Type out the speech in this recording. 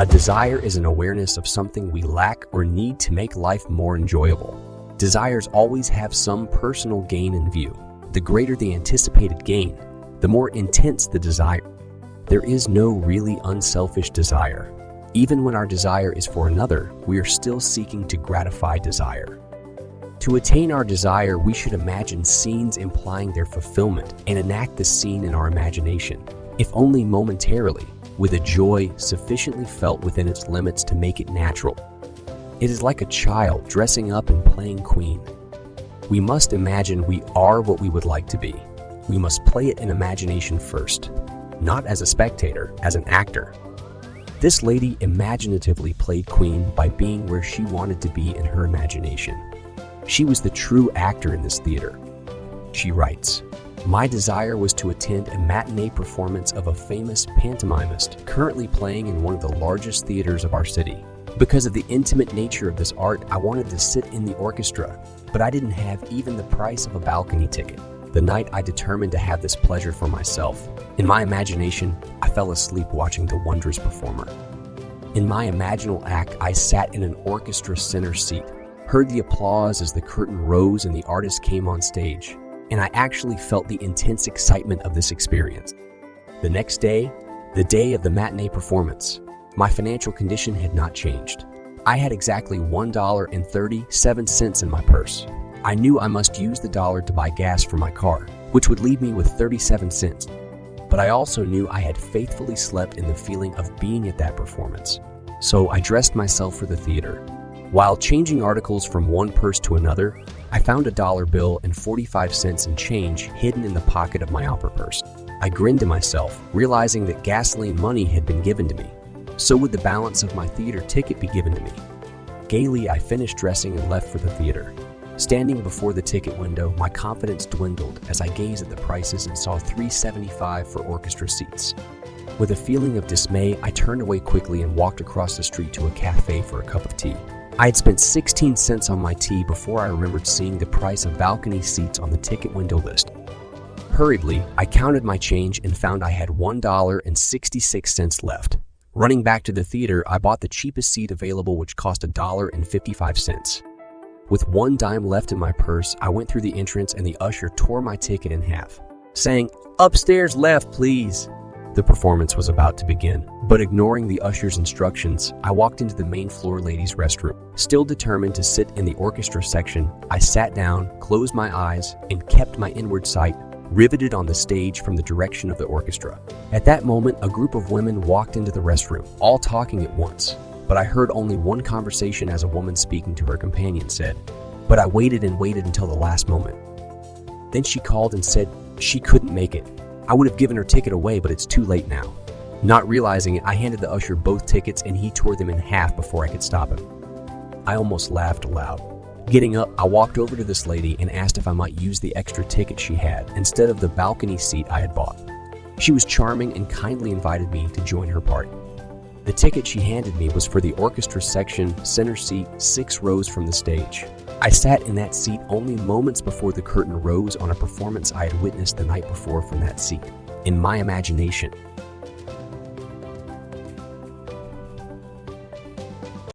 A desire is an awareness of something we lack or need to make life more enjoyable. Desires always have some personal gain in view. The greater the anticipated gain, the more intense the desire. There is no really unselfish desire. Even when our desire is for another, we are still seeking to gratify desire. To attain our desire, we should imagine scenes implying their fulfillment and enact the scene in our imagination, if only momentarily, with a joy sufficiently felt within its limits to make it natural. It is like a child dressing up and playing queen. We must imagine we are what we would like to be. We must play it in imagination first, not as a spectator, as an actor. This lady imaginatively played queen by being where she wanted to be in her imagination. She was the true actor in this theater. She writes, "My desire was to attend a matinee performance of a famous pantomimist currently playing in one of the largest theaters of our city. Because of the intimate nature of this art, I wanted to sit in the orchestra, but I didn't have even the price of a balcony ticket. The night I determined to have this pleasure for myself. In my imagination, I fell asleep watching the wondrous performer. In my imaginal act, I sat in an orchestra center seat, heard the applause as the curtain rose and the artist came on stage, and I actually felt the intense excitement of this experience. The next day, the day of the matinee performance, my financial condition had not changed. I had exactly $1.37 in my purse. I knew I must use the dollar to buy gas for my car, which would leave me with 37 cents. But I also knew I had faithfully slept in the feeling of being at that performance. So I dressed myself for the theater. While changing articles from one purse to another, I found a dollar bill and 45 cents in change hidden in the pocket of my upper purse. I grinned to myself, realizing that gasoline money had been given to me. So would the balance of my theater ticket be given to me. Gaily, I finished dressing and left for the theater. Standing before the ticket window, my confidence dwindled as I gazed at the prices and saw $3.75 for orchestra seats. With a feeling of dismay, I turned away quickly and walked across the street to a cafe for a cup of tea. I had spent 16 cents on my tea before I remembered seeing the price of balcony seats on the ticket window list. Hurriedly, I counted my change and found I had $1.66 left. Running back to the theater, I bought the cheapest seat available, which cost $1.55. With 1 dime left in my purse, I went through the entrance and the usher tore my ticket in half, saying, "Upstairs left, please." The performance was about to begin, but ignoring the usher's instructions, I walked into the main floor ladies' restroom. Still determined to sit in the orchestra section, I sat down, closed my eyes, and kept my inward sight riveted on the stage from the direction of the orchestra. At that moment, a group of women walked into the restroom, all talking at once. But I heard only one conversation as a woman speaking to her companion said, "But I waited and waited until the last moment." Then she called and said she couldn't make it. I would have given her ticket away, but it's too late now. Not realizing it, I handed the usher both tickets and he tore them in half before I could stop him. I almost laughed aloud. Getting up, I walked over to this lady and asked if I might use the extra ticket she had instead of the balcony seat I had bought. She was charming and kindly invited me to join her party. The ticket she handed me was for the orchestra section, center seat, 6 rows from the stage. I sat in that seat only moments before the curtain rose on a performance I had witnessed the night before from that seat. In my imagination,